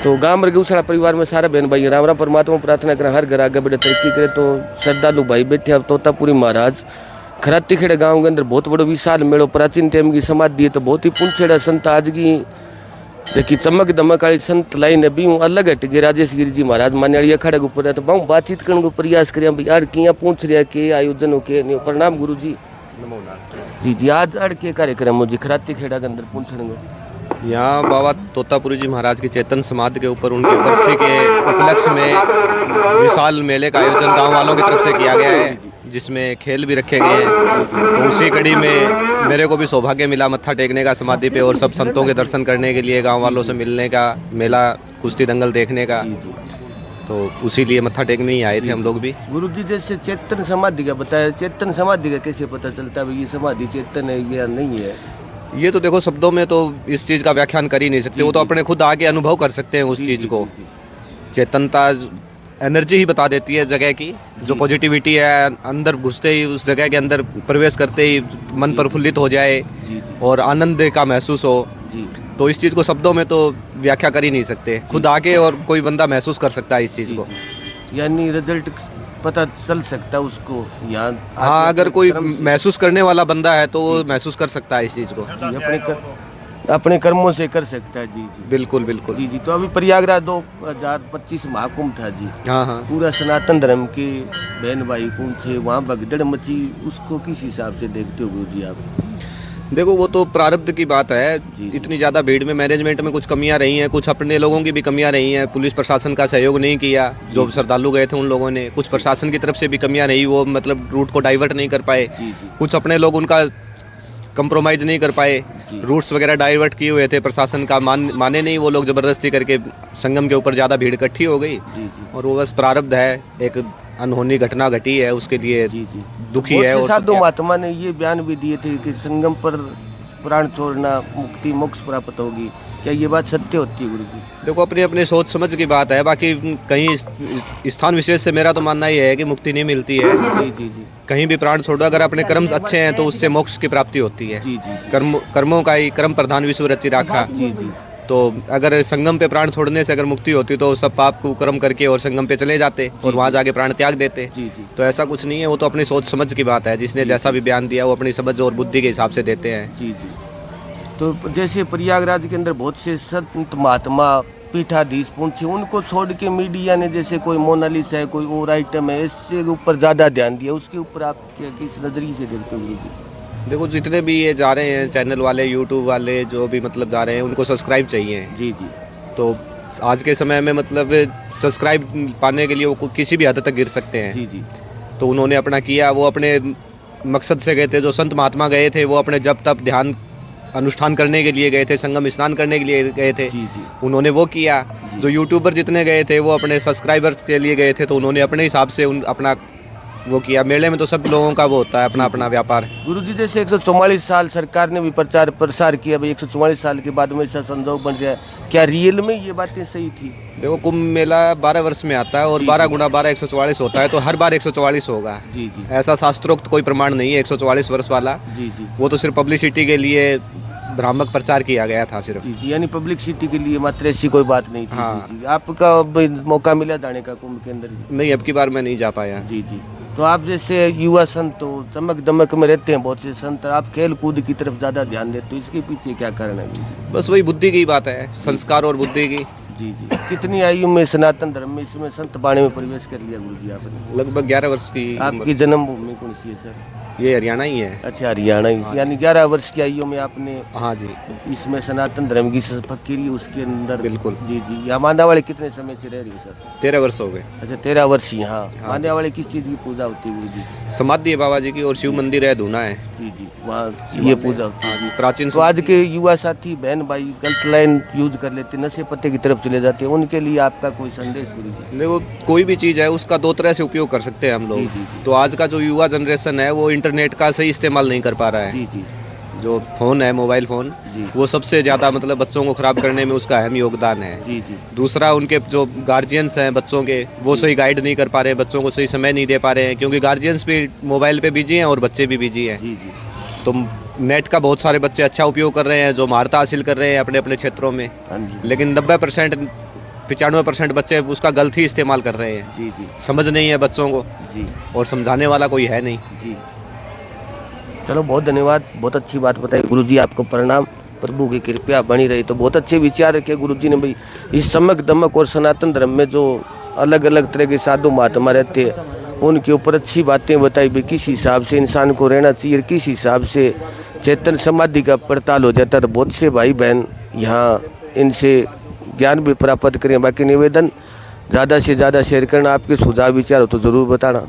तो गांव गौशाला परिवार में सारा बहन भाई राम राम परमात्मा प्रार्थना करें हर घर आगे बढ़े तरक्की करे। तो श्रद्धालु भाई बैठे अब तोतापुरी महाराज खराती खेड़े गांव के अंदर बहुत बड़ो विशाल मेड़ो प्राचीन टाइम की समाधि है। तो बहुत ही पुंछेड़ा संत आज की देखी चमक दमक वाली संत लाइन भी हूँ अलग हट गए राजेश गिरी जी महाराज मान्याड़ी अखाड़े के ऊपर है। तो बहुत बातचीत करने को प्रयास करें भाई यार किया पूछ रहा के आयोजन हो के नहीं। प्रणाम गुरु जी। जी जी आज अड़ के कार्यक्रम हो जी खराती खेड़ा के अंदर पूछने यहाँ बाबा तोतापुरी जी महाराज की चेतन समाधि के ऊपर उनके बरसी के उपलक्ष्य में विशाल मेले का आयोजन गांव वालों की तरफ से किया गया है, जिसमें खेल भी रखे गए हैं। तो उसी कड़ी में मेरे को भी सौभाग्य मिला मत्था टेकने का समाधि पे और सब संतों के दर्शन करने के लिए, गांव वालों से मिलने का, मेला कुश्ती दंगल देखने का। तो उसी लिए मत्था टेकने ही आए थे हम लोग भी। गुरु जी जैसे चेतन समाधि का बताया, चेतन समाधि का कैसे पता चलता है ये समाधि चेतन है या नहीं है? ये तो देखो शब्दों में तो इस चीज़ का व्याख्यान कर ही नहीं सकते, वो तो अपने खुद आके अनुभव कर सकते हैं उस चीज़ को। चेतनता एनर्जी ही बता देती है जगह की, जो पॉजिटिविटी है अंदर घुसते ही, उस जगह के अंदर प्रवेश करते ही मन प्रफुल्लित हो जाए और आनंद का महसूस हो। तो इस चीज़ को शब्दों में तो व्याख्या कर ही नहीं सकते, खुद आके और कोई बंदा महसूस कर सकता है इस चीज़ को। यानी रिजल्ट पता चल सकता है उसको यहाँ। हाँ, अगर कोई महसूस करने वाला बंदा है तो वो महसूस कर सकता है इस चीज़ को, अपने कर्मों से कर सकता है। जी जी बिल्कुल बिल्कुल। जी जी। तो अभी प्रयागराज 2025 महाकुंभ था जी। हाँ हाँ। पूरा सनातन धर्म के बहन भाई कुंभ से वहाँ भगदड़ मची, उसको किस हिसाब से देखते हो गुरु जी आप? देखो वो तो प्रारब्ध की बात है। इतनी ज़्यादा भीड़ में मैनेजमेंट में कुछ कमियां रही हैं, कुछ अपने लोगों की भी कमियां रही हैं। पुलिस प्रशासन का सहयोग नहीं किया, जो श्रद्धालु गए थे उन लोगों ने। कुछ प्रशासन की तरफ से भी कमियां रही, वो मतलब रूट को डाइवर्ट नहीं कर पाए। कुछ अपने लोग उनका कंप्रोमाइज़ नहीं कर पाए, रूट्स वगैरह डाइवर्ट किए हुए थे, प्रशासन का माने नहीं वो लोग, ज़बरदस्ती करके संगम के ऊपर ज़्यादा भीड़ इकट्ठी हो गई। और वो बस प्रारब्ध है, एक अनहोनी घटना घटी है, उसके लिए दुखी है। और साधु महात्मा ने ये बयान भी दिए थे कि संगम पर प्राण छोड़ना मुक्ति मोक्ष प्राप्त होगी, क्या ये बात सत्य होती है गुरु जी? देखो अपनी अपनी सोच समझ की बात है, बाकी कहीं स्थान विशेष से मेरा तो मानना ये है कि मुक्ति नहीं मिलती है। जी जी जी। कहीं भी प्राण छोड़ो, अगर अपने कर्म अच्छे हैं तो उससे मोक्ष की प्राप्ति होती है। जी जी। कर्मों का ही कर्म प्रधान विश्व रचि राखा। जी जी। तो अगर संगम पे प्राण छोड़ने से अगर मुक्ति होती तो सब पाप को कर्म करके और संगम पे चले जाते और वहाँ जाके प्राण त्याग देते। तो ऐसा कुछ नहीं है, वो तो अपनी सोच समझ की बात है। जिसने जैसा भी बयान दिया वो अपनी समझ और बुद्धि के हिसाब से देते हैं। जी जी। तो जैसे प्रयागराज के अंदर बहुत से संत महात्मा पीठाधीश पहुंचे, उनको छोड़ के मीडिया ने जैसे कोई मोनालिसा है, कोई और आइटम है, इससे ऊपर ज़्यादा ध्यान दिया, उसके ऊपर आप क्या किस नज़रिए से देखते हो? देखो जितने भी ये जा रहे हैं चैनल वाले, यूट्यूब वाले, जो भी मतलब जा रहे हैं, उनको सब्सक्राइब चाहिए। जी जी। तो आज के समय में मतलब सब्सक्राइब पाने के लिए वो किसी भी हद तक गिर सकते हैं। जी जी। तो उन्होंने अपना किया, वो अपने मकसद से गए थे। जो संत महात्मा गए थे वो अपने जप तप ध्यान अनुष्ठान करने के लिए गए थे, संगम स्नान करने के लिए गए थे। उन्होंने वो किया। जो यूट्यूबर जितने गए थे वो अपने सब्सक्राइबर्स के लिए गए थे, तो उन्होंने अपने हिसाब से अपना वो किया। मेले में तो सब लोगों का वो होता है, अपना अपना व्यापार। गुरु जी जैसे 144 साल सरकार ने भी प्रचार प्रसार किया, भाई 144 साल के बाद में ऐसा संजोग बन गया, क्या रियल में ये बातें सही थी? देखो कुंभ मेला 12 वर्ष में आता है और 12 गुणा 12 144 होता है, तो हर बार 144 होगा। जी जी। ऐसा शास्त्रोक्त कोई प्रमाण नहीं है 144 वर्ष वाला। जी जी। वो तो सिर्फ पब्लिसिटी के लिए भ्रामक प्रचार किया गया था सिर्फ। जी जी। यानी पब्लिसिटी के लिए मात्र, ऐसी कोई बात नहीं थी। हाँ। जी जी। आपका मौका मिला जाने का कुंभ के अंदर? नहीं, अब की बार मैं नहीं जा पाया। जी जी। तो आप जैसे युवा संत हो, चमक दमक में रहते हैं बहुत से संत, आप खेल कूद की तरफ ज़्यादा ध्यान देते हो, इसके पीछे क्या कारण है? बस वही बुद्धि की बात है, संस्कार और बुद्धि की। जी जी। कितनी आयु में सनातन धर्म में इसमें संत बाणी में प्रवेश कर लिया गुरु जी आपने? लगभग 11 वर्ष की। आपकी जन्मभूमि कौन सी है सर? ये हरियाणा ही है। अच्छा, हरियाणा ही। यानी 11 वर्ष की आयु में आपने? हाँ जी। इसमें सनातन धर्म की फकीरी उसके अंदर? बिल्कुल। जी जी। यहाँ मांदावाली कितने समय से रह रही है सर? 13 वर्ष हो गए। अच्छा, 13 वर्ष यहाँ। मांदावाली किस चीज़ की पूजा होती है गुरु जी? समाधि है बाबा जी की और शिव मंदिर है, धूना है। जी जी। वहाँ ये पूजा होती है प्राचीन। तो आज के युवा साथी बहन भाई गलत लाइन यूज कर लेते, नशे पत्ते की तरफ चले जाते हैं, उनके लिए आपका कोई संदेश गुरु जी? देखो कोई भी चीज़ है उसका दो तरह से उपयोग कर सकते हैं हम लोग। तो आज का जो युवा जनरेशन है वो इंटरनेट का सही इस्तेमाल नहीं कर पा रहा है। जी जी। जो फ़ोन है, मोबाइल फ़ोन, वो सबसे ज़्यादा मतलब बच्चों को ख़राब करने में उसका अहम योगदान है। जी जी। दूसरा, उनके जो गार्जियंस हैं बच्चों के, वो सही गाइड नहीं कर पा रहे हैं, बच्चों को सही समय नहीं दे पा रहे हैं, क्योंकि गार्जियंस भी मोबाइल पे बिजी हैं और बच्चे भी बिजी हैं। जी जी। तो नेट का बहुत सारे बच्चे अच्छा उपयोग कर रहे हैं, जो महारत हासिल कर रहे हैं अपने अपने क्षेत्रों में। लेकिन 90% 95% बच्चे उसका गलत ही इस्तेमाल कर रहे हैं। जी जी समझ नहीं है बच्चों को जी और समझाने वाला कोई है नहीं। जी। चलो बहुत धन्यवाद, बहुत अच्छी बात बताई गुरु जी, आपको प्रणाम, प्रभु की कृपा बनी रही। तो बहुत अच्छे विचार रखे गुरु जी ने भाई। इस समक दमक और सनातन धर्म में जो अलग अलग तरह के साधु महात्मा रहते हैं उनके ऊपर अच्छी बातें बताई भी, किस हिसाब से इंसान को रहना चाहिए, किस हिसाब से चेतन समाधि का पड़ताल हो जाता है। तो बहुत से भाई बहन यहाँ इनसे ज्ञान भी प्राप्त करें। बाकी निवेदन ज़्यादा से ज़्यादा शेयर करना, आपके सुझाव विचार हो तो ज़रूर बताना।